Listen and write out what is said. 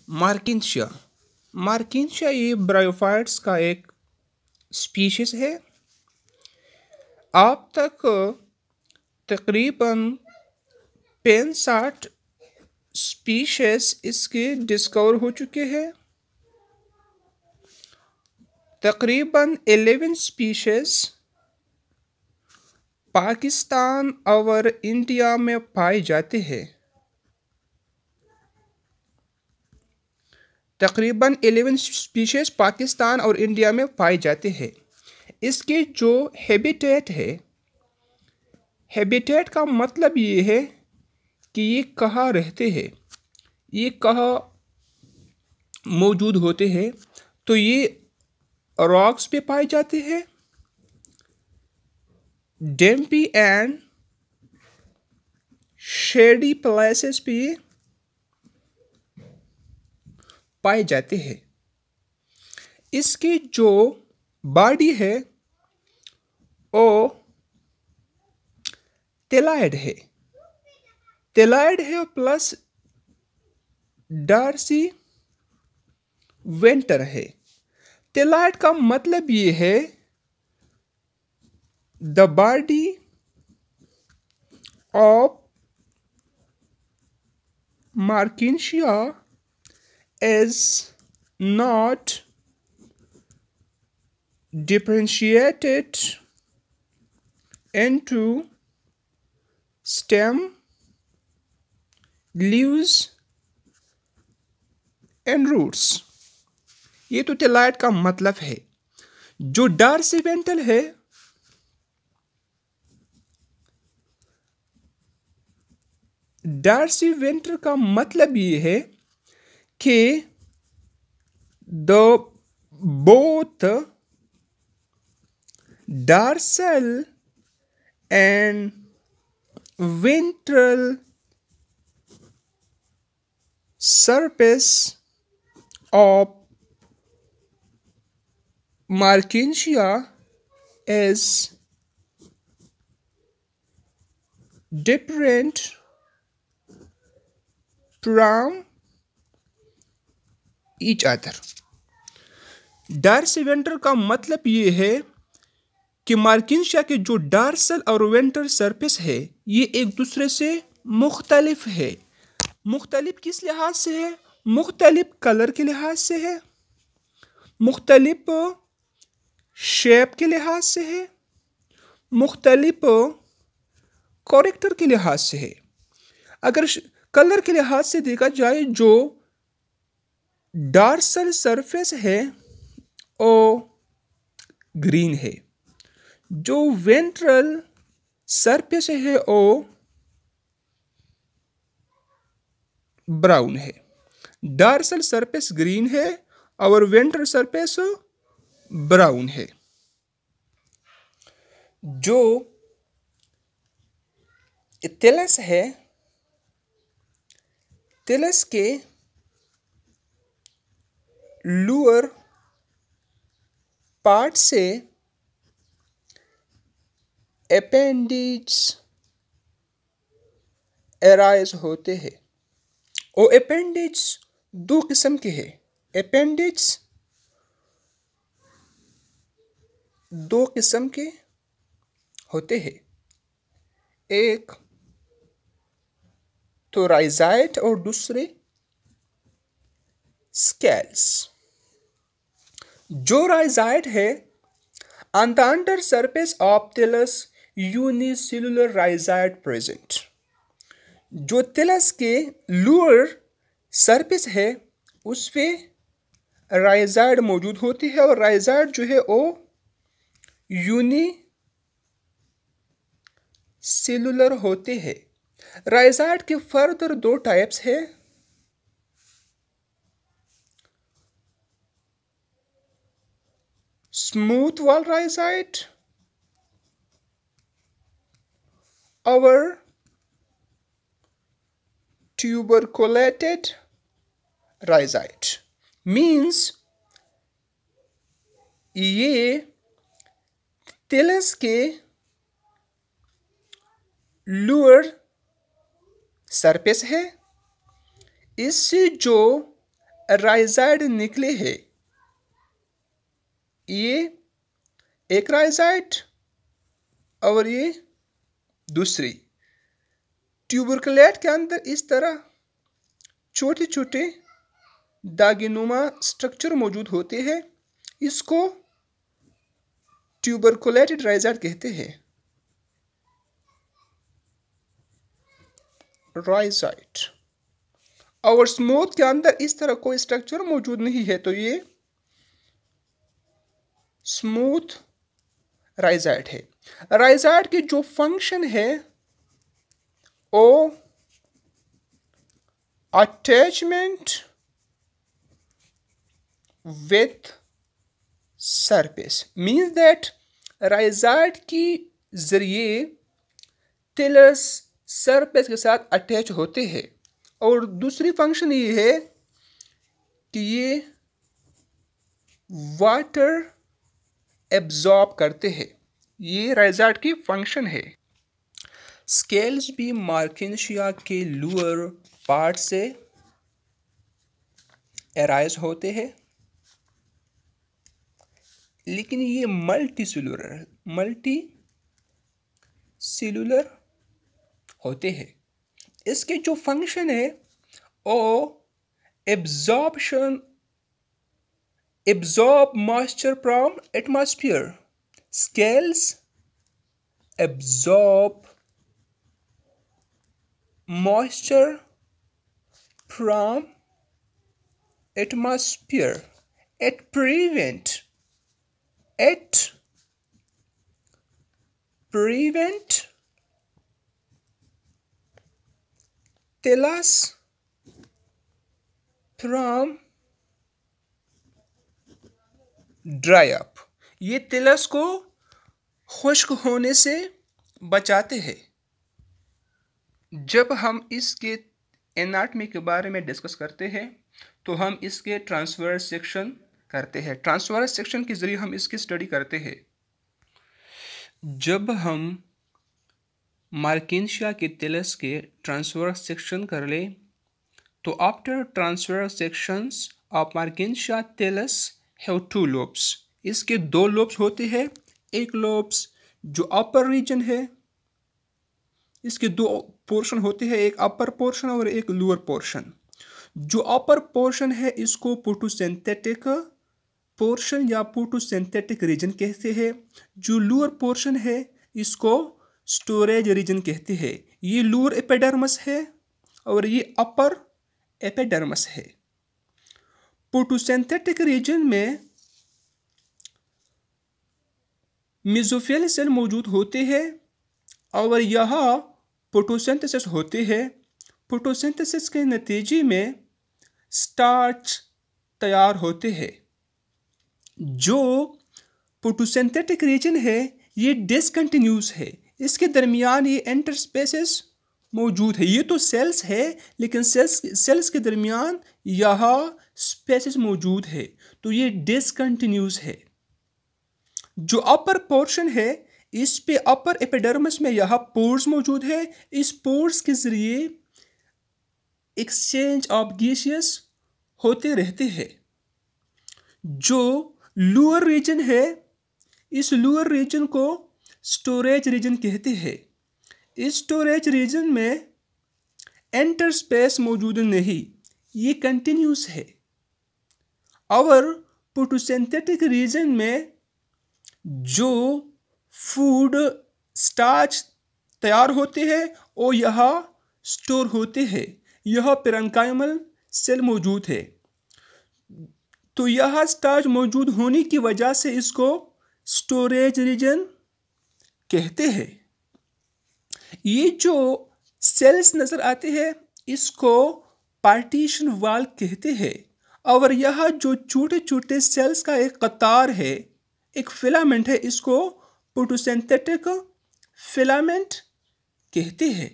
मार्किंशिया। मार्किंशिया ये ब्रायोफाइट्स का एक स्पीशीज है। अब तक तकरीबन 65 स्पीशीज इसके डिस्कवर हो चुके हैं। तकरीबन 11 स्पीशीज पाकिस्तान और इंडिया में पाए जाते हैं। तकरीबन 11 स्पीशीज पाकिस्तान और इंडिया में पाए जाते हैं। इसके जो हैबिटेट है, हैबिटेट का मतलब ये है कि ये कहाँ रहते हैं, ये कहाँ मौजूद होते हैं। तो ये रॉक्स पे पाए जाते हैं, डैम्पी एंड शेडी प्लेसेस पे पाए जाते हैं। इसकी जो बॉडी है वो टेलाइड है, टेलाइड है प्लस डार्सी वेंटर है। टेलाइड का मतलब ये है the body of Marchantia is not differentiated into stem, leaves and roots। ये तो टेलाइड का मतलब है। जो डार्सीवेंटल है, डार्सीवेंटल का मतलब ये है कि both dorsal and ventral surface of Markinsia is different from each other। Darcy Venter का मतलब ये है कि मार्किंशिया के जो डार्सल और वेंटर सरफेस है ये एक दूसरे से मुख्तलिफ है। मुख्तलिफ किस लिहाज से है? मुख्तलिफ कलर के लिहाज से है, मुख्तलिफ शेप के लिहाज से है, मुख्तलिफ कैरेक्टर के लिहाज से है। अगर कलर के लिहाज से देखा जाए, जो डार्सल सरफेस है वो ग्रीन है, जो वेंट्रल सरफेस है वो ब्राउन है। डार्सल सरफेस ग्रीन है और वेंट्रल सरफेस ब्राउन है। जो तेलस है, तेलस के लोअर पार्ट से अपेंडिज एराइज होते हैं। और अपेंडिज दो किस्म के हैं। अपेंडिज दो किस्म के होते हैं, एक तो राइजाइट और दूसरे स्केल्स। जो राइजाइट है, on the under surface of thallus unicellular rhizide present। जो थैलस के लोअर सरफेस है उस पे राइजाइड मौजूद होती है, और राइजाइड जो है वो यूनिसेलुलर होते हैं। राइजाइड के फर्दर दो टाइप्स है, स्मूथ वॉल राइजाइड और tuberculated rhizide। मीन्स ये थैलस के लोअर सरफेस है, इससे जो राइजाइड निकले हैं। ये एक राइजाइड और ये दूसरी। ट्यूबरकुलेट के अंदर इस तरह छोटे छोटे दागिनुमा स्ट्रक्चर मौजूद होते हैं। इसको ट्यूबरकुलेटेड राइजाइड कहते हैं। राइजाइड और स्मूथ के अंदर इस तरह कोई स्ट्रक्चर मौजूद नहीं है, तो ये स्मूथ राइजाइड है। राइजाइड की जो फंक्शन है ओ attachment with surface means that rhizoid की जरिए टिलर्स सरफेस के साथ अटैच होते हैं। और दूसरी फंक्शन ये है कि ये वाटर एब्जॉर्ब करते हैं। ये राइजाइड की फंक्शन है। स्केल्स भी मार्किनशिया के लोअर पार्ट से एराइज होते हैं, लेकिन ये मल्टी सेलुलर होते हैं। इसके जो फंक्शन है वो absorb moisture from atmosphere. Scales absorb moisture from atmosphere. It prevent tillers from dry up. ये टिलर्स को खुश्क होने से बचाते हैं। जब हम इसके एनाटॉमी के बारे में डिस्कस करते हैं तो हम इसके ट्रांसवर्स सेक्शन करते हैं। ट्रांसवर्स सेक्शन के ज़रिए हम इसकी स्टडी करते हैं। जब हम मार्किनशिया के टिलर्स के ट्रांसवर्स सेक्शन कर ले तो after transverse sections of Marchantia tillers have two lobes. इसके दो लोब्स होते हैं। एक लोब्स जो अपर रीजन है, इसके दो पोर्शन होते हैं, एक अपर पोर्शन और एक लोअर पोर्शन। जो अपर पोर्शन है इसको फोटोसिंथेटिक पोर्शन या फोटोसिंथेटिक रीजन कहते हैं। जो लोअर पोर्शन है इसको स्टोरेज रीजन कहते हैं। ये लोअर एपिडर्मिस है और ये अपर एपिडर्मिस है। फोटोसिंथेटिक रीजन में मेसोफिल सेल मौजूद होते हैं और यहाँ फोटोसिंथेसिस होते हैं। फोटोसिंथेसिस के नतीजे में स्टार्च तैयार होते हैं। जो फोटोसिंथेटिक रीजन है ये डिसकंटिन्यूस है। इसके दरमियान ये इंटरस्पेसेस मौजूद है। ये तो सेल्स है लेकिन सेल्स के दरमियान यहाँ स्पेसेस मौजूद है, तो ये डिसकंटिन्यूस है। जो अपर पोर्शन है इस पे अपर एपिडर्मिस में यहाँ पोर्स मौजूद है। इस पोर्स के जरिए एक्सचेंज ऑफ गैसेस होते रहते हैं। जो लोअर रीजन है इस लोअर रीजन को स्टोरेज रीजन कहते हैं। इस स्टोरेज रीजन में इंटरस्पेस मौजूद नहीं, ये कंटिन्यूस है। और फोटोसिंथेटिक रीजन में जो फूड स्टार्च तैयार होते हैं वो यहाँ स्टोर होते हैं। यह पेरेन्काइमल सेल मौजूद है, तो यह स्टार्च मौजूद होने की वजह से इसको स्टोरेज रीजन कहते हैं। ये जो सेल्स नज़र आते हैं इसको पार्टीशन वाल कहते हैं। और यह जो छोटे छोटे सेल्स का एक कतार है, एक फिलामेंट है, इसको फोटोसिंथेटिक फिलामेंट कहते हैं।